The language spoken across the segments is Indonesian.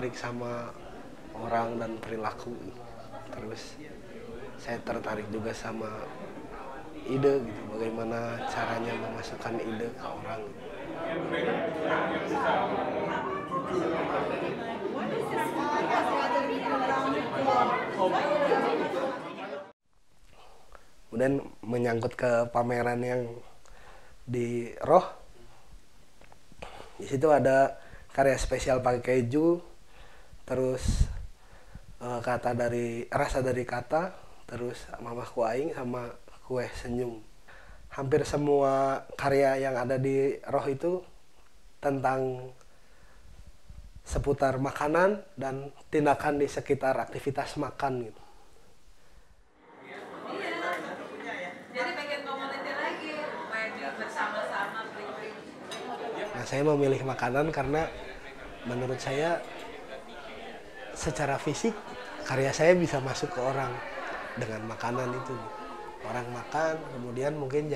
tertarik sama orang dan perilaku. Terus saya tertarik juga sama ide gitu, bagaimana caranya memasukkan ide ke orang. Kemudian menyangkut ke pameran yang di Roh, di situ ada karya spesial pakai keju, terus rasa dari kata, terus Mamah Ku Aing sama kue senyum. Hampir semua karya yang ada di Roh itu tentang seputar makanan dan tindakan di sekitar aktivitas makan gitu. Jadi pengen komunitas lagi, main bersama-sama. Nah, saya memilih makanan karena menurut saya secara fisik karya saya bisa masuk ke orang dengan makanan itu. Orang makan, kemudian mungkin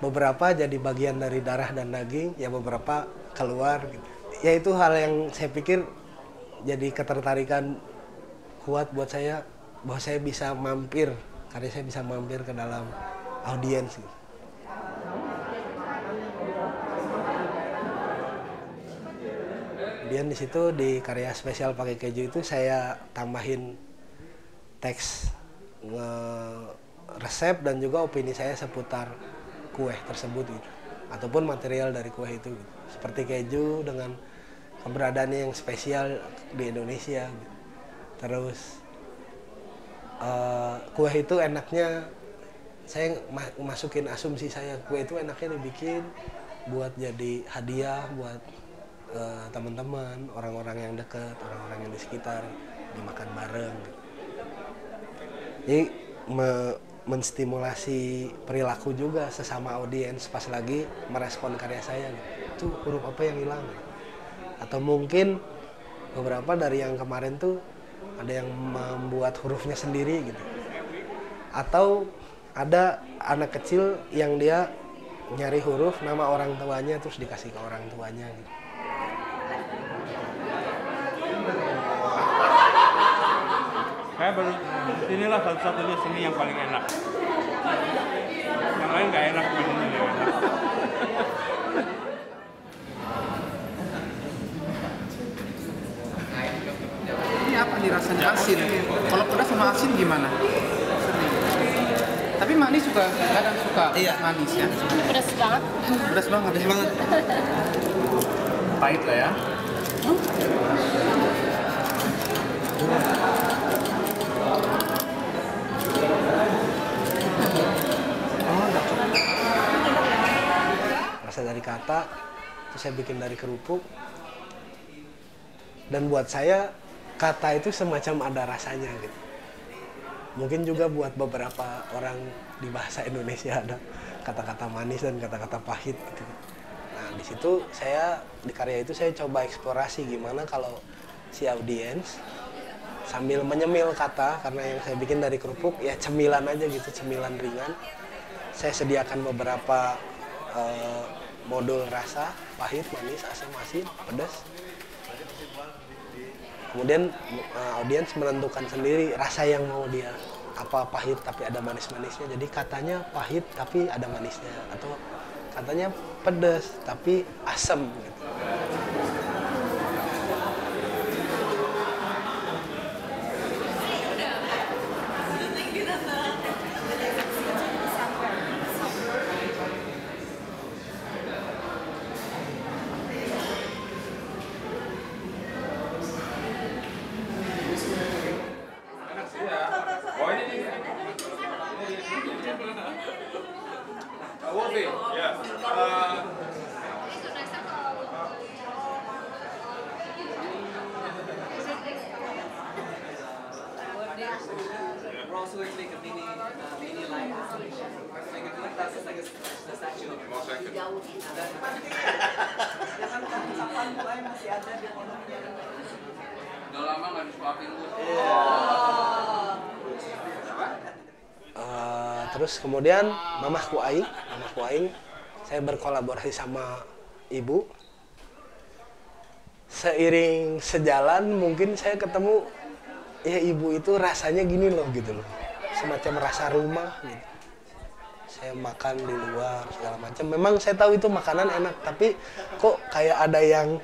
beberapa jadi bagian dari darah dan daging, ya beberapa keluar gitu. Ya itu hal yang saya pikir jadi ketertarikan kuat buat saya, bahwa saya bisa karya saya bisa mampir ke dalam audiens gitu. Kemudian di situ di karya spesial pakai keju itu saya tambahin teks resep dan juga opini saya seputar kue tersebut gitu, ataupun material dari kue itu gitu. Seperti keju dengan keberadaannya yang spesial di Indonesia gitu. Terus kue itu enaknya, saya masukin asumsi saya, kue itu enaknya dibikin buat jadi hadiah buat teman-teman, orang-orang yang dekat, orang-orang yang di sekitar, dimakan bareng gitu. Jadi menstimulasi perilaku juga sesama audiens pas lagi merespon karya saya gitu. Itu huruf apa yang hilang gitu. Atau mungkin beberapa dari yang kemarin tuh ada yang membuat hurufnya sendiri gitu. Atau ada anak kecil yang dia nyari huruf nama orang tuanya terus dikasih ke orang tuanya gitu. Saya baru inilah satu-satunya sini yang paling enak. Yang lain nggak enak, begini yang enak. Ini apa nih rasanya? Asin. Kalau pedas sama asin gimana? Tapi manis juga kadang suka manis ya. Pedas banget. Pedas banget. Pahit lah ya. Rasa dari kata, terus saya bikin dari kerupuk. Dan buat saya kata itu semacam ada rasanya gitu. Mungkin juga buat beberapa orang di bahasa Indonesia ada kata-kata manis dan kata-kata pahit gitu. Nah, di situ di karya itu saya coba eksplorasi gimana kalau si audiens sambil menyemil kata, karena yang saya bikin dari kerupuk ya cemilan aja gitu, cemilan ringan. Saya sediakan beberapa modul rasa, pahit, manis, asam, asin, pedas. Kemudian audiens menentukan sendiri rasa yang mau dia, apa pahit tapi ada manis-manisnya. Jadi katanya pahit tapi ada manisnya, atau katanya pedas tapi asam gitu. Wolfie, yeah. We're also going to make a mini light installation. That's just like a statue of Udah lama nggak disuapin lu. Terus kemudian Mamah Ku Aing, saya berkolaborasi sama ibu. seiring sejalan mungkin saya ketemu ya ibu itu rasanya gini loh gitu loh, semacam rasa rumah gitu. Saya makan di luar segala macam, memang saya tahu itu makanan enak, tapi kok kayak ada yang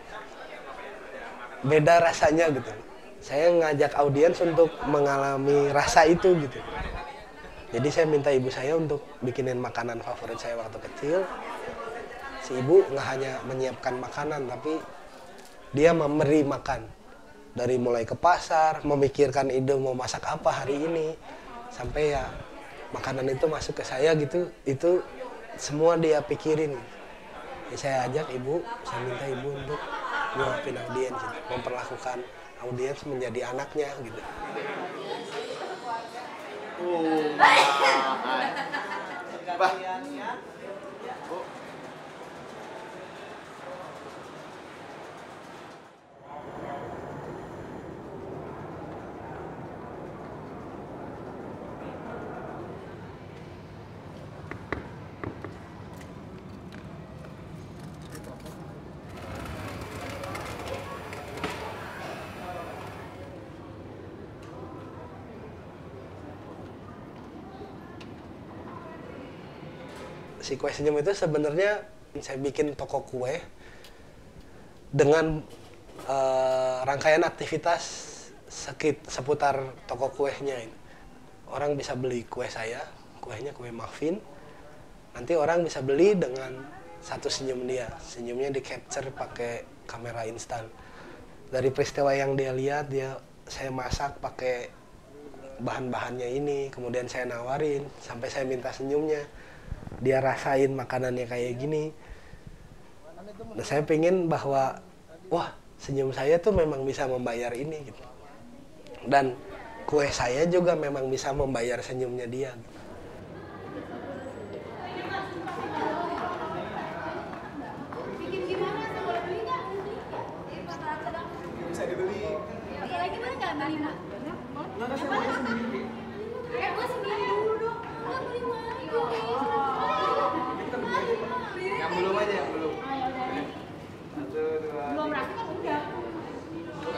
beda rasanya gitu. Saya ngajak audiens untuk mengalami rasa itu gitu. Jadi saya minta ibu saya untuk bikinin makanan favorit saya waktu kecil. Si ibu nggak hanya menyiapkan makanan, tapi dia memberi makan. Dari mulai ke pasar, memikirkan ide mau masak apa hari ini, sampai ya makanan itu masuk ke saya gitu, itu semua dia pikirin. Jadi saya ajak ibu, saya minta ibu untuk nyuapin audiens, gitu. Memperlakukan audiens menjadi anaknya gitu. Bah, Si kue senyum itu sebenarnya saya bikin toko kue dengan rangkaian aktivitas seputar toko kuenya. Orang bisa beli kue saya, kuenya kue muffin. Nanti orang bisa beli dengan satu senyum dia. Senyumnya di capture pakai kamera instan. Dari peristiwa yang dia lihat, saya masak pakai bahan-bahannya ini, kemudian saya nawarin sampai saya minta senyumnya. Dia rasain makanannya kayak gini. Nah, saya pengen bahwa wah, senyum saya tuh memang bisa membayar ini gitu. Dan kue saya juga memang bisa membayar senyumnya dia gitu. Bikin gimana tuh? Boleh beli nggak? Bisa dibeli. Lagi mana nggak beli mak? Nggak saya mau sendiri. Gue sendiri dulu dong. Nggak beli mak. Yang belum aja, yang belum. Oh ya udah deh. 1, 2, Belum rapi kan udah.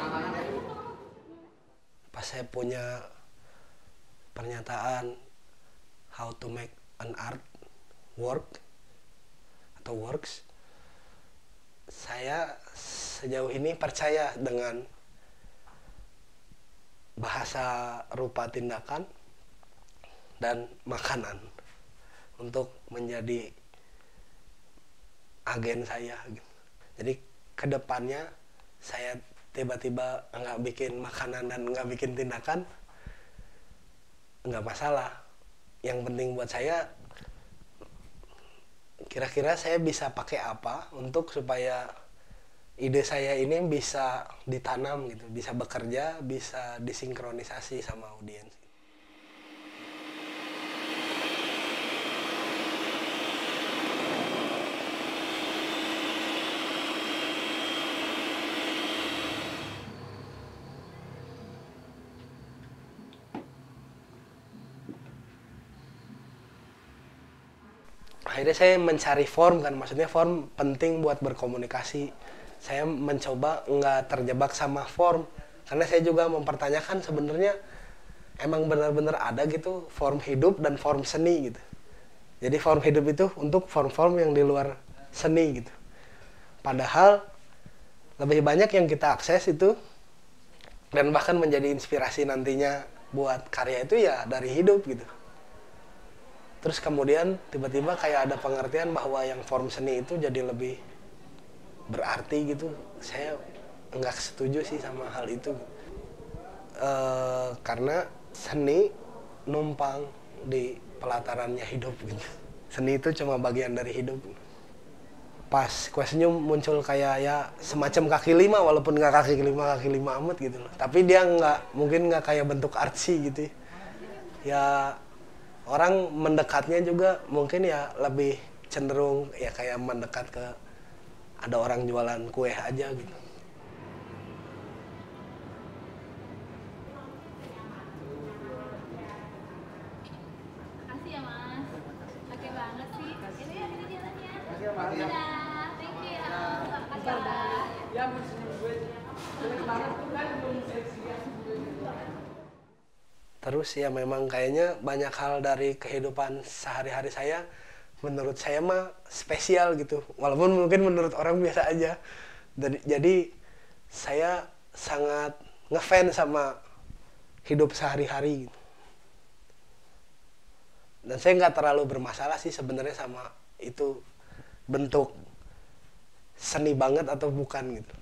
tangan ya. Pas saya punya pernyataan how to make an art works, saya sejauh ini percaya dengan bahasa rupa tindakan dan makanan untuk menjadi agen saya gitu. Jadi kedepannya saya tiba-tiba nggak bikin makanan dan nggak bikin tindakan, nggak masalah. Yang penting buat saya, kira-kira saya bisa pakai apa untuk supaya ide saya ini bisa ditanam gitu, bisa bekerja, bisa disinkronisasi sama audiens. Akhirnya saya mencari form kan, maksudnya form penting buat berkomunikasi. Saya mencoba nggak terjebak sama form, karena saya juga mempertanyakan sebenarnya emang benar-benar ada gitu form hidup dan form seni gitu. Jadi form hidup itu untuk form-form yang di luar seni gitu. Padahal lebih banyak yang kita akses itu dan bahkan menjadi inspirasi nantinya buat karya itu ya dari hidup gitu. Terus kemudian tiba-tiba kayak ada pengertian bahwa yang form seni itu jadi lebih berarti gitu. Saya nggak setuju sih sama hal itu. Karena seni numpang di pelatarannya hidup gitu. Seni itu cuma bagian dari hidup. Pas kue senyum muncul kayak ya semacam kaki lima, walaupun nggak kaki lima amat gitu loh. Tapi dia mungkin nggak kayak bentuk artsy gitu. Ya orang mendekatnya juga mungkin ya lebih cenderung ya kayak mendekat ke ada orang jualan kue aja gitu. Makasih ya mas. Oke banget sih. Ini ya kita jalan ya. Makasih ya, Mas. Dadah. Thank you ya. Makasih ya. Terus ya memang kayaknya banyak hal dari kehidupan sehari-hari saya menurut saya mah spesial gitu. Walaupun mungkin menurut orang biasa aja. Jadi saya sangat ngefans sama hidup sehari-hari gitu. Dan saya nggak terlalu bermasalah sih sebenarnya sama itu bentuk seni banget atau bukan gitu.